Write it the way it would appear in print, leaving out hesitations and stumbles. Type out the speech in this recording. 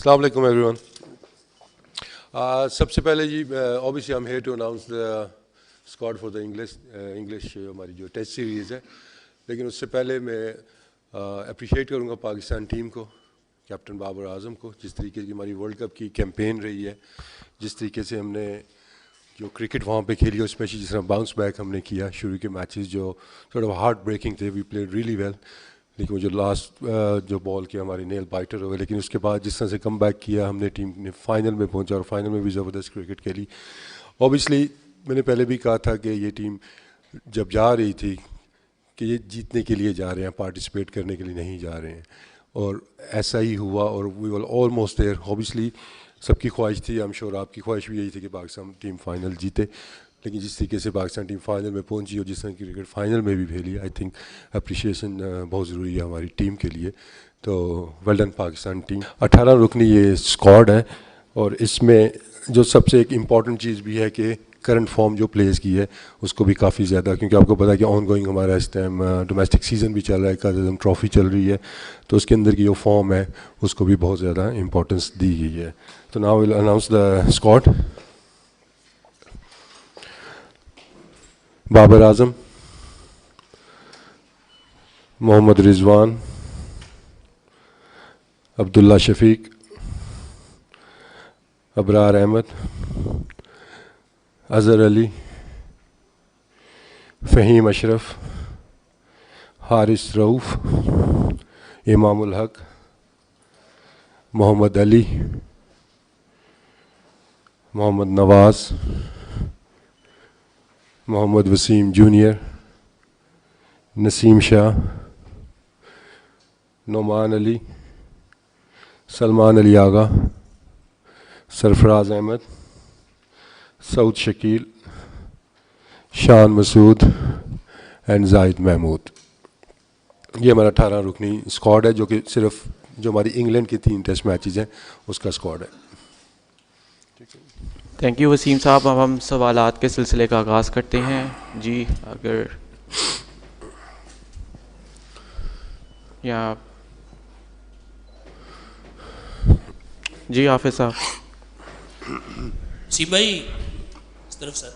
السلام علیکم every one. سب سے پہلے جی obviously I'm here to announce the squad for the English ہماری جو ٹیسٹ سیریز ہے, لیکن اس سے پہلے میں اپریشیٹ کروں گا پاکستان ٹیم کو, کیپٹن بابر اعظم کو, جس طریقے کی ہماری ورلڈ کپ کی کیمپین رہی ہے, جس طریقے سے ہم نے جو کرکٹ وہاں پہ کھیلی, اور اسپیشلی جس طرح باؤنس بیک ہم نے کیا. شروع کے میچز جو تھوڑا ہارٹ بریکنگ تھے, وی پلیڈ ریئلی ویل, لیکن وہ جو لاسٹ جو بال کیا ہماری نیل بائٹر ہوئے, لیکن اس کے بعد جس طرح سے کم بیک کیا ہم نے, ٹیم نے فائنل میں پہنچا اور فائنل میں بھی زبردست کرکٹ کھیلی. اوبیسلی میں نے پہلے بھی کہا تھا کہ یہ ٹیم جب جا رہی تھی کہ یہ جیتنے کے لیے جا رہے ہیں, پارٹیسپیٹ کرنے کے لیے نہیں جا رہے ہیں, اور ایسا ہی ہوا, اور وی ول آلموسٹ دیئر. اوبیسلی سب کی خواہش تھی, I'm sure آپ کی خواہش بھی یہی تھی کہ پاکستان ٹیم فائنل جیتے, لیکن جس طریقے سے پاکستان ٹیم فائنل میں پہنچی اور جس طرح کی کرکٹ فائنل میں بھی کھیلی, آئی تھنک اپریشیشن بہت ضروری ہے ہماری ٹیم کے لیے. تو ویل ڈن پاکستان ٹیم. 18 رکنی یہ اسکواڈ ہے, اور اس میں جو سب سے ایک امپورٹنٹ چیز بھی ہے کہ کرنٹ فارم جو پلیز کی ہے اس کو بھی کافی زیادہ, کیونکہ آپ کو پتا ہے کہ آن گوئنگ ہمارا اس ٹائم ڈومیسٹک سیزن بھی چل رہا ہے, قائد ٹرافی چل رہی ہے, تو اس کے اندر کی جو فارم ہے اس کو بھی بہت زیادہ امپورٹنس دی گئی ہے. تو now will announce the squad. Babar Azam, Mohammad Rizwan, Abdullah Shafique, Abrar Ahmed, Azhar Ali, Faheem Ashraf, Haris Rauf, Imam ul Haq, Mohammad Ali, Mohammad Nawaz, Mohammad Wasim junior, Naseem Shah, Nauman Ali, Salman Ali Agha, Sarfaraz Ahmed, Saud Shakeel, Shan Masood and زاہد محمود. یہ ہمارا 18 رکنی اسکواڈ ہے, جو کہ صرف جو ہماری انگلینڈ کے 3 ٹیسٹ میچز ہیں اس کا اسکواڈ ہے. تھینک یو وسیم صاحب. اب ہم سوالات کے سلسلے کا آغاز کرتے ہیں. جی اگر یا جی حافظ صاحب. وسیم بھائی اس طرف سر.